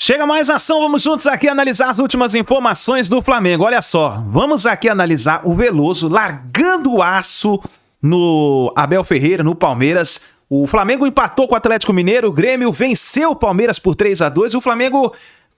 Chega mais ação, vamos juntos aqui analisar as últimas informações do Flamengo. Olha só, vamos aqui analisar o Veloso largando o aço no Abel Ferreira, no Palmeiras. O Flamengo empatou com o Atlético Mineiro, o Grêmio venceu o Palmeiras por 3-2. O Flamengo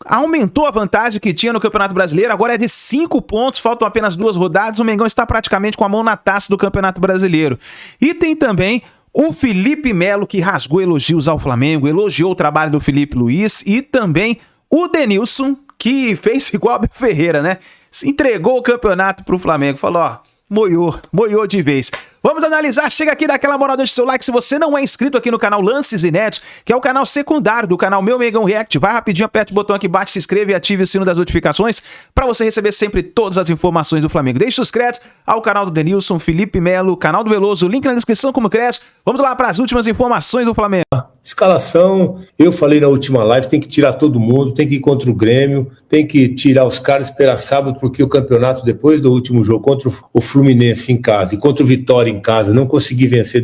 aumentou a vantagem que tinha no Campeonato Brasileiro, agora é de 5 pontos, faltam apenas 2 rodadas. O Mengão está praticamente com a mão na taça do Campeonato Brasileiro. E tem também o Felipe Melo, que rasgou elogios ao Flamengo, elogiou o trabalho do Felipe Luiz, e também o Denilson, que fez igual a Abel Ferreira, né? Entregou o campeonato pro Flamengo, falou, ó, moiou de vez. Vamos analisar, chega aqui, dá aquela moral, deixa o seu like. Se você não é inscrito aqui no canal Lances Inéditos, que é o canal secundário do canal Meu Mengão React, vai rapidinho, aperte o botão aqui embaixo, se inscreva e ative o sino das notificações para você receber sempre todas as informações do Flamengo. Deixe os créditos ao canal do Denilson, Felipe Melo, canal do Veloso, link na descrição como crédito. Vamos lá para as últimas informações do Flamengo. Escalação, eu falei na última live, tem que tirar todo mundo, tem que ir contra o Grêmio, tem que tirar os caras, esperar sábado, porque o campeonato, depois do último jogo contra o Fluminense em casa e contra o Vitória em casa, não consegui vencer,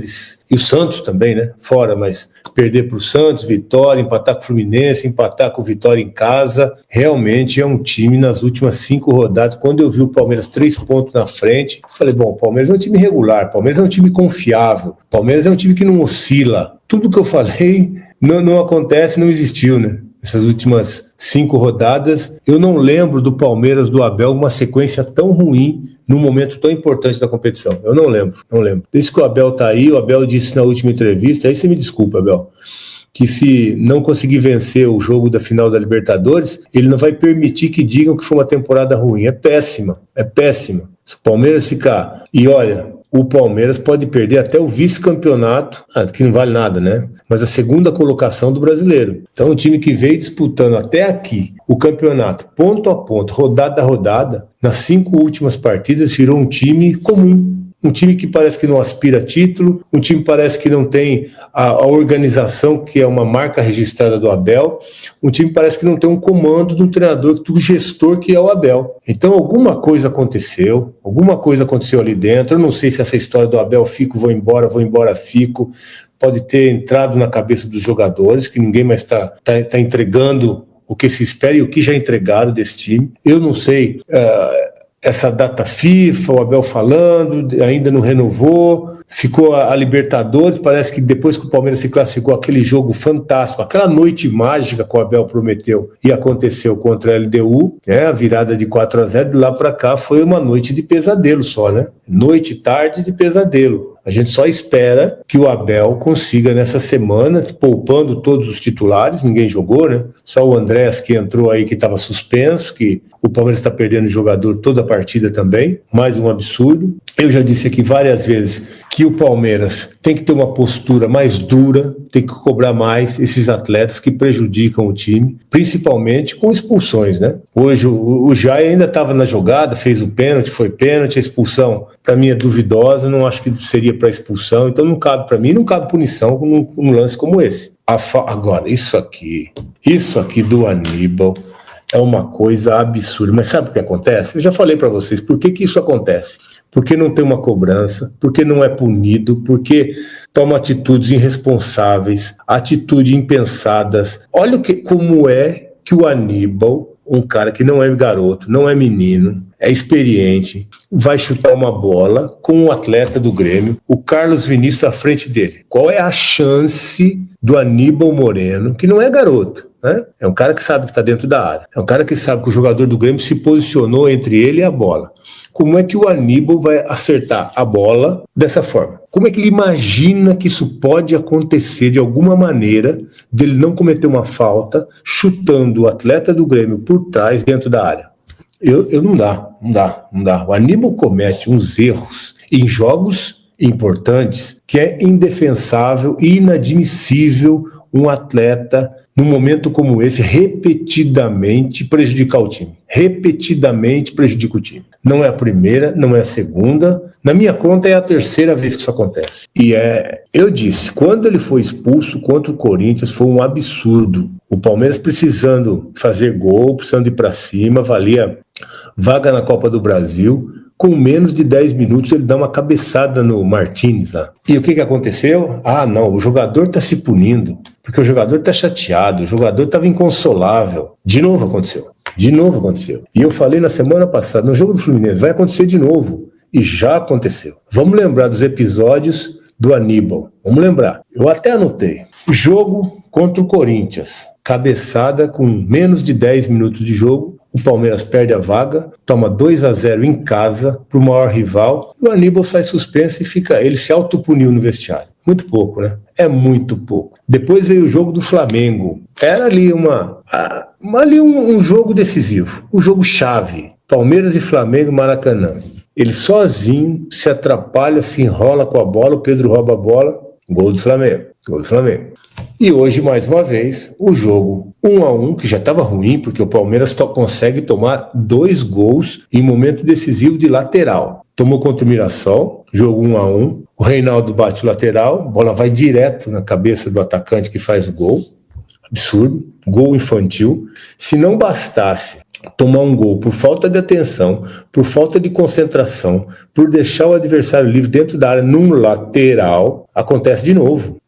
e o Santos também, né, fora, mas perder para o Santos, Vitória, empatar com o Fluminense, empatar com o Vitória em casa, realmente é um time nas últimas 5 rodadas. Quando eu vi o Palmeiras 3 pontos na frente, falei, bom, o Palmeiras é um time regular, o Palmeiras é um time confiável, o Palmeiras é um time que não oscila. Tudo que eu falei não acontece, não existiu, né? Essas últimas 5 rodadas, eu não lembro do Palmeiras, do Abel, uma sequência tão ruim num momento tão importante da competição. Eu não lembro. Desde que o Abel tá aí, o Abel disse na última entrevista, aí você me desculpa, Abel, que se não conseguir vencer o jogo da final da Libertadores, ele não vai permitir que digam que foi uma temporada ruim. É péssima. Se o Palmeiras ficar... E olha, o Palmeiras pode perder até o vice-campeonato, que não vale nada, né? Mas a segunda colocação do brasileiro. Então, um time que veio disputando até aqui o campeonato, ponto a ponto, rodada a rodada, nas 5 últimas partidas, virou um time comum. Um time que parece que não aspira a título, um time que parece que não tem a organização, que é uma marca registrada do Abel, um time que parece que não tem um comando de um treinador, do gestor que é o Abel. Então alguma coisa aconteceu ali dentro. Eu não sei se essa história do Abel, vou embora, fico, pode ter entrado na cabeça dos jogadores, que ninguém mais está entregando o que se espera e o que já entregaram desse time. Eu não sei... essa data FIFA, o Abel falando, ainda não renovou, ficou a Libertadores, parece que depois que o Palmeiras se classificou, aquele jogo fantástico, aquela noite mágica que o Abel prometeu e aconteceu contra a LDU, a virada de 4-0, de lá para cá foi uma noite de pesadelo só, né? Noite e tarde de pesadelo. A gente só espera que o Abel consiga nessa semana, poupando todos os titulares, ninguém jogou, né? Só o Andrés que entrou aí, que estava suspenso, que o Palmeiras está perdendo jogador toda a partida também, mais um absurdo. Eu já disse aqui várias vezes que o Palmeiras tem que ter uma postura mais dura, tem que cobrar mais esses atletas que prejudicam o time, principalmente com expulsões, né? Hoje o Jai ainda estava na jogada, fez o pênalti, foi pênalti, a expulsão para mim é duvidosa, não acho que seria para expulsão, então não cabe para mim, não cabe punição num lance como esse. Agora, isso aqui do Aníbal é uma coisa absurda, mas sabe o que acontece? Eu já falei para vocês, por que isso acontece? Porque não tem uma cobrança, porque não é punido, porque toma atitudes irresponsáveis, atitudes impensadas. Olha como é que o Aníbal, um cara que não é garoto, não é menino, é experiente, vai chutar uma bola com um atleta do Grêmio, o Carlos Vinícius à frente dele. Qual é a chance do Aníbal Moreno, que não é garoto, né? É um cara que sabe que está dentro da área, é um cara que sabe que o jogador do Grêmio se posicionou entre ele e a bola. Como é que o Aníbal vai acertar a bola dessa forma? Como é que ele imagina que isso pode acontecer de alguma maneira, dele não cometer uma falta, chutando o atleta do Grêmio por trás, dentro da área? Não dá. O Aníbal comete uns erros em jogos importantes que é indefensável e inadmissível um atleta, num momento como esse, repetidamente prejudicar o time. Repetidamente prejudica o time. Não é a primeira, não é a segunda. Na minha conta é a 3ª vez que isso acontece. Eu disse, quando ele foi expulso contra o Corinthians, foi um absurdo. O Palmeiras precisando fazer gol, precisando ir para cima, valia vaga na Copa do Brasil. com menos de 10 minutos ele dá uma cabeçada no Martínez lá. E o que aconteceu? Ah, não, o jogador está se punindo, porque o jogador está chateado, o jogador estava inconsolável. De novo aconteceu. E eu falei na semana passada, no jogo do Fluminense, vai acontecer de novo. E já aconteceu. Vamos lembrar dos episódios do Aníbal. Vamos lembrar. Eu até anotei. Jogo contra o Corinthians. Cabeçada com menos de 10 minutos de jogo. O Palmeiras perde a vaga, toma 2-0 em casa para o maior rival. E o Aníbal sai suspenso e ele se autopuniu no vestiário. Muito pouco, né? É muito pouco. Depois veio o jogo do Flamengo. Era ali um jogo decisivo. Um jogo chave. Palmeiras e Flamengo, Maracanã. Ele sozinho se atrapalha, se enrola com a bola, o Pedro rouba a bola, gol do Flamengo. E hoje, mais uma vez, o jogo 1-1, que já estava ruim, porque o Palmeiras consegue tomar 2 gols em momento decisivo de lateral. Tomou contra o Mirassol, jogo 1-1, o Reinaldo bate o lateral, a bola vai direto na cabeça do atacante que faz o gol. Absurdo, gol infantil. Se não bastasse tomar um gol por falta de atenção, por falta de concentração, por deixar o adversário livre dentro da área num lateral, acontece de novo.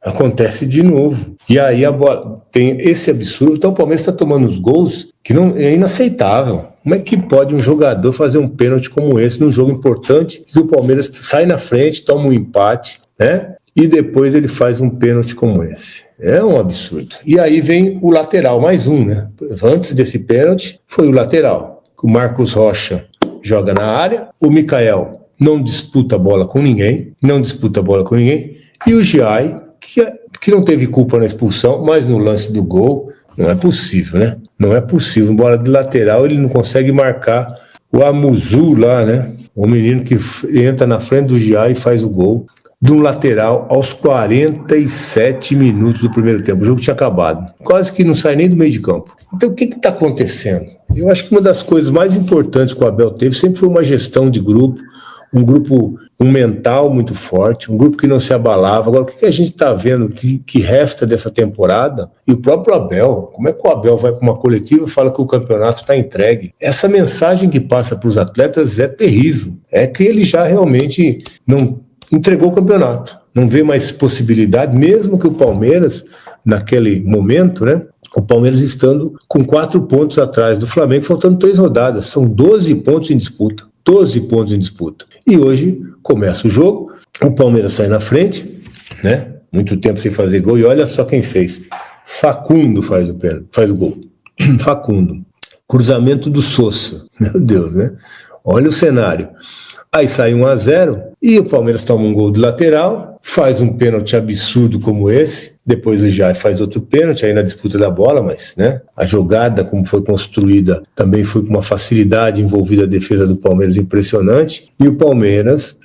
E aí a bola tem esse absurdo. Então o Palmeiras está tomando os gols que não é inaceitável. Como é que pode um jogador fazer um pênalti como esse num jogo importante, que o Palmeiras sai na frente, toma um empate, né? E depois ele faz um pênalti como esse. É um absurdo. E aí vem o lateral, mais um, né? Antes desse pênalti, foi o lateral. O Marcos Rocha joga na área, o Mikael não disputa a bola com ninguém, e o Giai, que não teve culpa na expulsão, mas no lance do gol, não é possível, né? Não é possível. Bola de lateral, ele não consegue marcar o Amuzu lá, né? O menino que entra na frente do Giai e faz o gol. De um lateral aos 47 minutos do primeiro tempo. O jogo tinha acabado. Quase que não sai nem do meio de campo. Então o que está acontecendo? Eu acho que uma das coisas mais importantes que o Abel teve sempre foi uma gestão de grupo, um mental muito forte, um grupo que não se abalava. Agora, o que a gente está vendo que resta dessa temporada? E o próprio Abel, como é que o Abel vai para uma coletiva e fala que o campeonato está entregue? Essa mensagem que passa para os atletas é terrível. É que ele já realmente não entregou o campeonato, não vê mais possibilidade, mesmo que o Palmeiras, naquele momento, né, o Palmeiras estando com 4 pontos atrás do Flamengo, faltando 3 rodadas, são 12 pontos em disputa, e hoje começa o jogo, o Palmeiras sai na frente, né, muito tempo sem fazer gol, e olha só quem fez, Facundo faz o gol, Facundo, cruzamento do Sousa, meu Deus, né, olha o cenário. Aí sai 1-0 e o Palmeiras toma um gol de lateral, faz um pênalti absurdo como esse, depois o Jair faz outro pênalti aí na disputa da bola, mas né, a jogada como foi construída também foi com uma facilidade envolvida a defesa do Palmeiras impressionante, e o Palmeiras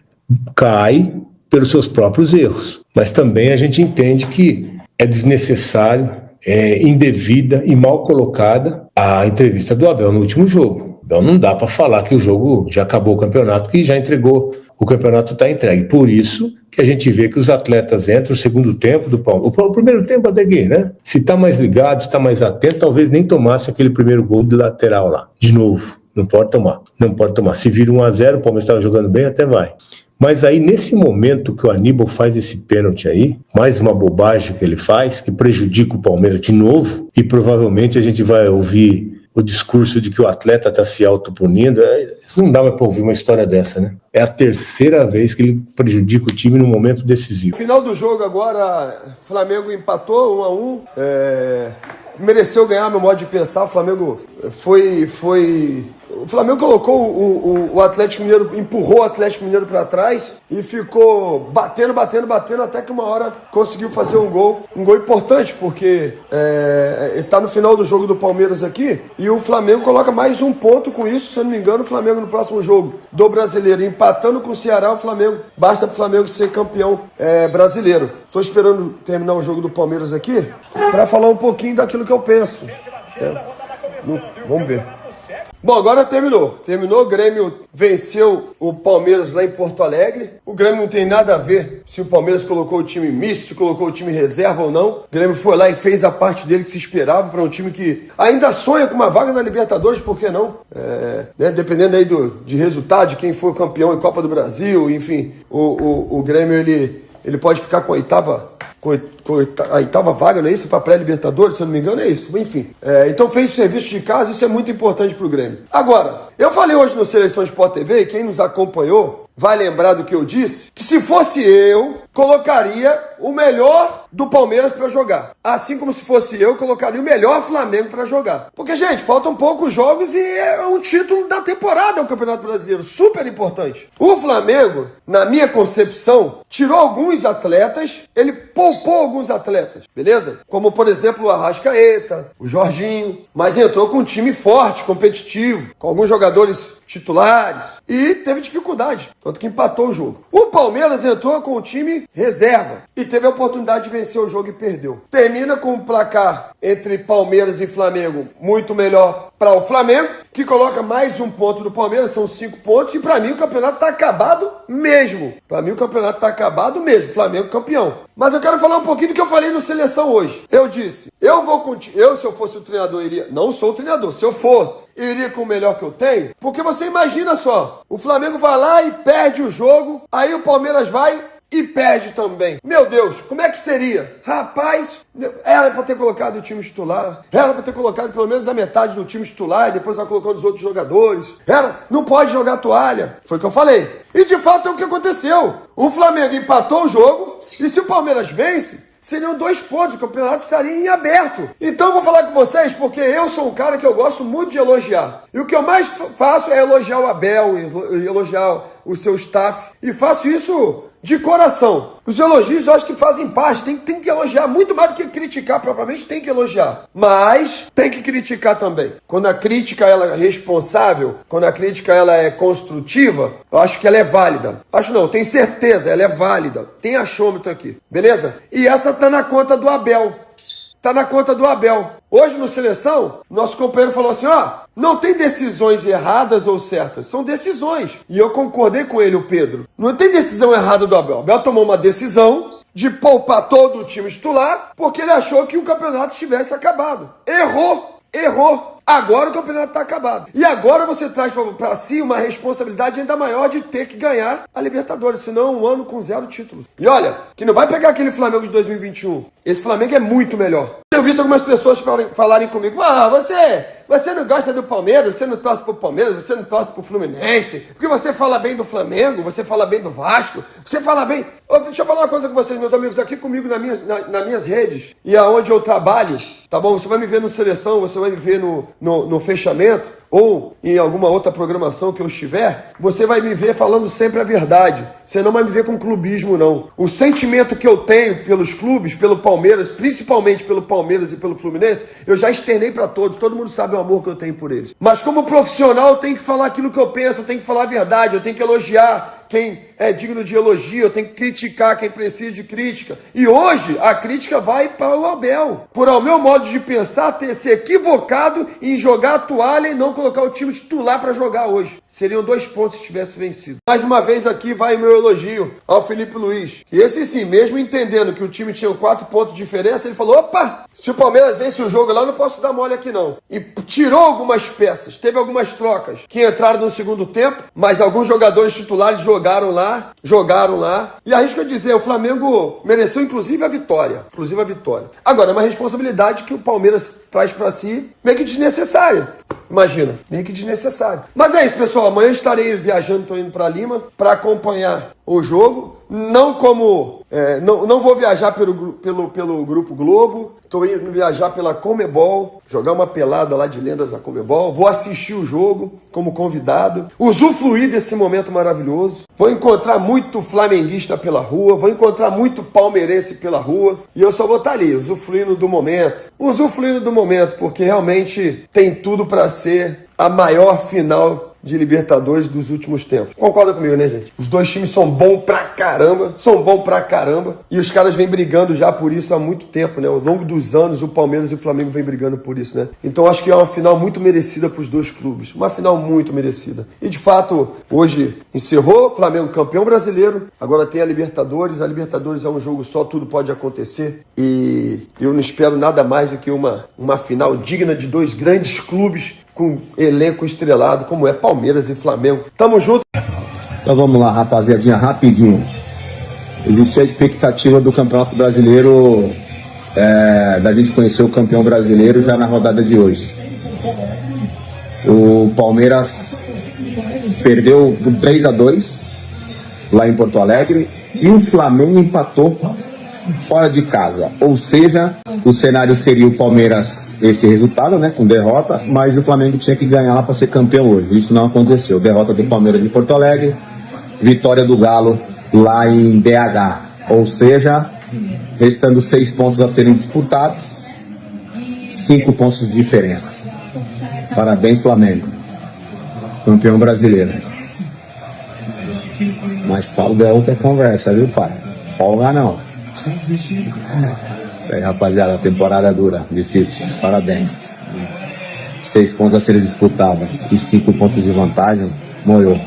cai pelos seus próprios erros. Mas também a gente entende que é desnecessário, é indevida e mal colocada a entrevista do Abel no último jogo. Então não dá para falar que o jogo já acabou o campeonato, que já entregou, o campeonato está entregue. Por isso que a gente vê que os atletas entram no segundo tempo do Palmeiras. O primeiro tempo até que, né? Se está mais ligado, se está mais atento, talvez nem tomasse aquele primeiro gol de lateral lá. De novo, não pode tomar. Se vira 1-0, o Palmeiras estava jogando bem, até vai. Mas aí, nesse momento que o Aníbal faz esse pênalti aí, mais uma bobagem que ele faz, que prejudica o Palmeiras de novo, e provavelmente a gente vai ouvir o discurso de que o atleta está se autopunindo. Isso não dá mais para ouvir uma história dessa, né? É a terceira vez que ele prejudica o time no momento decisivo. Final do jogo agora, Flamengo empatou 1-1. Mereceu ganhar, meu modo de pensar. O Flamengo o Flamengo colocou o Atlético Mineiro, empurrou o Atlético Mineiro para trás e ficou batendo até que uma hora conseguiu fazer um gol importante, porque tá no final do jogo do Palmeiras aqui e o Flamengo coloca mais um ponto com isso. Se eu não me engano, o Flamengo no próximo jogo do Brasileiro, empatando com o Ceará, basta pro Flamengo ser campeão brasileiro. Tô esperando terminar o jogo do Palmeiras aqui para falar um pouquinho daquilo que eu penso. Vamos ver. Bom, agora terminou. Terminou, o Grêmio venceu o Palmeiras lá em Porto Alegre. O Grêmio não tem nada a ver se o Palmeiras colocou o time misto, se colocou o time reserva ou não. O Grêmio foi lá e fez a parte dele que se esperava para um time que ainda sonha com uma vaga na Libertadores, por que não? Né, dependendo aí de resultado, de quem for campeão em Copa do Brasil, enfim, o Grêmio ele pode ficar com a oitava vaga, não é isso? Para pré-Libertadores, se eu não me engano, é isso. Enfim, então fez o serviço de casa, isso é muito importante para o Grêmio. Agora, eu falei hoje no Seleção Sport TV, quem nos acompanhou vai lembrar do que eu disse, que se fosse eu, colocaria o melhor do Palmeiras para jogar. Assim como se fosse eu, colocaria o melhor Flamengo para jogar. Porque, gente, faltam poucos jogos e é um título da temporada, o Campeonato Brasileiro, super importante. O Flamengo, na minha concepção, tirou alguns atletas, ele poupou alguns atletas, beleza? Como, por exemplo, o Arrascaeta, o Jorginho, mas entrou com um time forte, competitivo, com alguns jogadores titulares e teve dificuldade, tanto que empatou o jogo. O Palmeiras entrou com o time reserva e teve a oportunidade de vencer o jogo e perdeu. Termina com um placar entre Palmeiras e Flamengo muito melhor para o Flamengo, que coloca mais um ponto do Palmeiras, são 5 pontos, e para mim o campeonato tá acabado mesmo. Para mim o campeonato tá acabado mesmo, Flamengo campeão. Mas eu quero falar um pouquinho do que eu falei no Seleção hoje. Eu disse, se eu fosse o treinador, iria, não sou o treinador, se eu fosse, iria com o melhor que eu tenho, porque você imagina só, o Flamengo vai lá e perde o jogo, aí o Palmeiras vai e perde também. Meu Deus, como é que seria? Rapaz, era pra ter colocado o time titular, era pra ter colocado pelo menos a metade do time titular e depois vai colocando os outros jogadores. Não pode jogar toalha. Foi o que eu falei. E de fato é o que aconteceu. O Flamengo empatou o jogo e se o Palmeiras vence, seriam 2 pontos, o campeonato estaria em aberto. Então eu vou falar com vocês porque eu sou um cara que eu gosto muito de elogiar. E o que eu mais faço é elogiar o Abel, elogiar o seu staff. E faço isso de coração. Os elogios eu acho que fazem parte, tem que elogiar muito mais do que criticar propriamente, tem que elogiar. Mas tem que criticar também. Quando a crítica ela é responsável, quando a crítica ela é construtiva, eu acho que ela é válida. Acho não, tenho certeza, ela é válida. Tem achômetro aqui, beleza? E essa tá na conta do Abel. Tá na conta do Abel. Hoje no Seleção, nosso companheiro falou assim, não tem decisões erradas ou certas, são decisões. E eu concordei com ele, o Pedro. Não tem decisão errada do Abel. O Abel tomou uma decisão de poupar todo o time titular porque ele achou que o campeonato tivesse acabado. Errou. Agora o campeonato está acabado. E agora você traz para si uma responsabilidade ainda maior de ter que ganhar a Libertadores, senão um ano com 0 títulos. E olha, que não vai pegar aquele Flamengo de 2021. Esse Flamengo é muito melhor. Eu visto algumas pessoas falarem comigo, você não gosta do Palmeiras, você não torce pro Palmeiras, você não torce pro Fluminense, porque você fala bem do Flamengo, você fala bem do Vasco, você fala bem... Deixa eu falar uma coisa com vocês, meus amigos, aqui comigo nas minhas redes e aonde eu trabalho, tá bom? Você vai me ver no Seleção, você vai me ver no fechamento ou em alguma outra programação que eu estiver, você vai me ver falando sempre a verdade. Você não vai me ver com clubismo, não. O sentimento que eu tenho pelos clubes, pelo Palmeiras, principalmente pelo Palmeiras e pelo Fluminense, eu já externei para todos. Todo mundo sabe o amor que eu tenho por eles. Mas como profissional, eu tenho que falar aquilo que eu penso, eu tenho que falar a verdade, eu tenho que elogiar quem é digno de elogio, eu tenho que criticar quem precisa de crítica. E hoje a crítica vai para o Abel, por ao meu modo de pensar ter se equivocado em jogar a toalha e não colocar o time titular para jogar hoje. Seriam 2 pontos se tivesse vencido. Mais uma vez aqui vai meu elogio ao Felipe Luiz. E esse sim, mesmo entendendo que o time tinha 4 pontos de diferença, ele falou, opa, se o Palmeiras vence o jogo lá, eu não posso dar mole aqui não. E tirou algumas peças, teve algumas trocas que entraram no segundo tempo, mas alguns jogadores titulares jogaram lá, e arrisco a dizer, o Flamengo mereceu inclusive a vitória. Agora, é uma responsabilidade que o Palmeiras traz pra si, meio que desnecessária. Imagina, meio que desnecessário. Mas é isso, pessoal, amanhã estarei viajando, estou indo para Lima para acompanhar o jogo. Não vou viajar pelo Grupo Globo, estou indo viajar pela Conmebol, jogar uma pelada lá de lendas da Conmebol, vou assistir o jogo como convidado, usufruir desse momento maravilhoso, vou encontrar muito flamenguista pela rua, vou encontrar muito palmeirense pela rua, e eu só vou estar ali, usufruindo do momento, porque realmente tem tudo para ser a maior final de Libertadores dos últimos tempos. Concorda comigo, né, gente? Os dois times são bons pra caramba, e os caras vêm brigando já por isso há muito tempo, né? Ao longo dos anos, o Palmeiras e o Flamengo vêm brigando por isso, né? Então acho que é uma final muito merecida pros dois clubes, uma final muito merecida. E de fato, hoje encerrou, Flamengo campeão brasileiro, agora tem a Libertadores é um jogo só, tudo pode acontecer, e eu não espero nada mais do que uma final digna de dois grandes clubes com elenco estrelado, como é Palmeiras e Flamengo. Tamo junto! Então vamos lá, rapaziadinha, rapidinho. Existe a expectativa do Campeonato Brasileiro, da gente conhecer o campeão brasileiro já na rodada de hoje. O Palmeiras perdeu por 3-2 lá em Porto Alegre e o Flamengo empatou fora de casa. Ou seja, o cenário seria o Palmeiras, esse resultado, né, com derrota, mas o Flamengo tinha que ganhar lá para ser campeão hoje. Isso não aconteceu. Derrota do Palmeiras em Porto Alegre, vitória do Galo lá em BH. Ou seja, restando 6 pontos a serem disputados, 5 pontos de diferença. Parabéns, Flamengo. Campeão brasileiro. Mas saldo é outra conversa, viu, pai? Folga não. Isso aí, rapaziada, a temporada dura, difícil, parabéns. 6 pontos a serem disputados e 5 pontos de vantagem, morreu.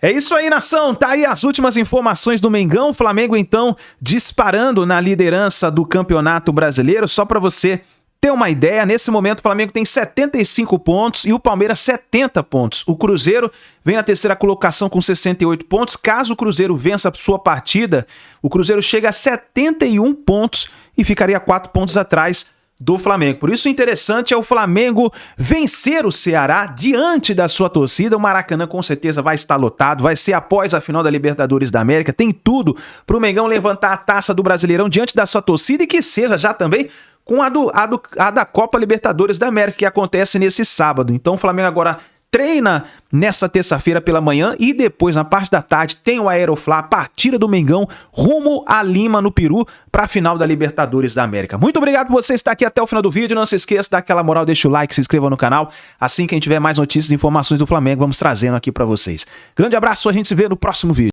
É isso aí, nação, tá aí as últimas informações do Mengão, Flamengo então disparando na liderança do Campeonato Brasileiro, só pra você ter uma ideia, nesse momento o Flamengo tem 75 pontos e o Palmeiras 70 pontos. O Cruzeiro vem na terceira colocação com 68 pontos. Caso o Cruzeiro vença a sua partida, o Cruzeiro chega a 71 pontos e ficaria 4 pontos atrás do Flamengo. Por isso o interessante é o Flamengo vencer o Ceará diante da sua torcida. O Maracanã com certeza vai estar lotado, vai ser após a final da Libertadores da América. Tem tudo pro Mengão levantar a taça do Brasileirão diante da sua torcida e que seja já também com a da Copa Libertadores da América, que acontece nesse sábado. Então o Flamengo agora treina nessa terça-feira pela manhã e depois, na parte da tarde, tem o Aeroflá, a partida do Mengão, rumo a Lima, no Peru, para a final da Libertadores da América. Muito obrigado por você estar aqui até o final do vídeo. Não se esqueça, dá aquela moral, deixa o like, se inscreva no canal. Assim que a gente tiver mais notícias e informações do Flamengo, vamos trazendo aqui para vocês. Grande abraço, a gente se vê no próximo vídeo.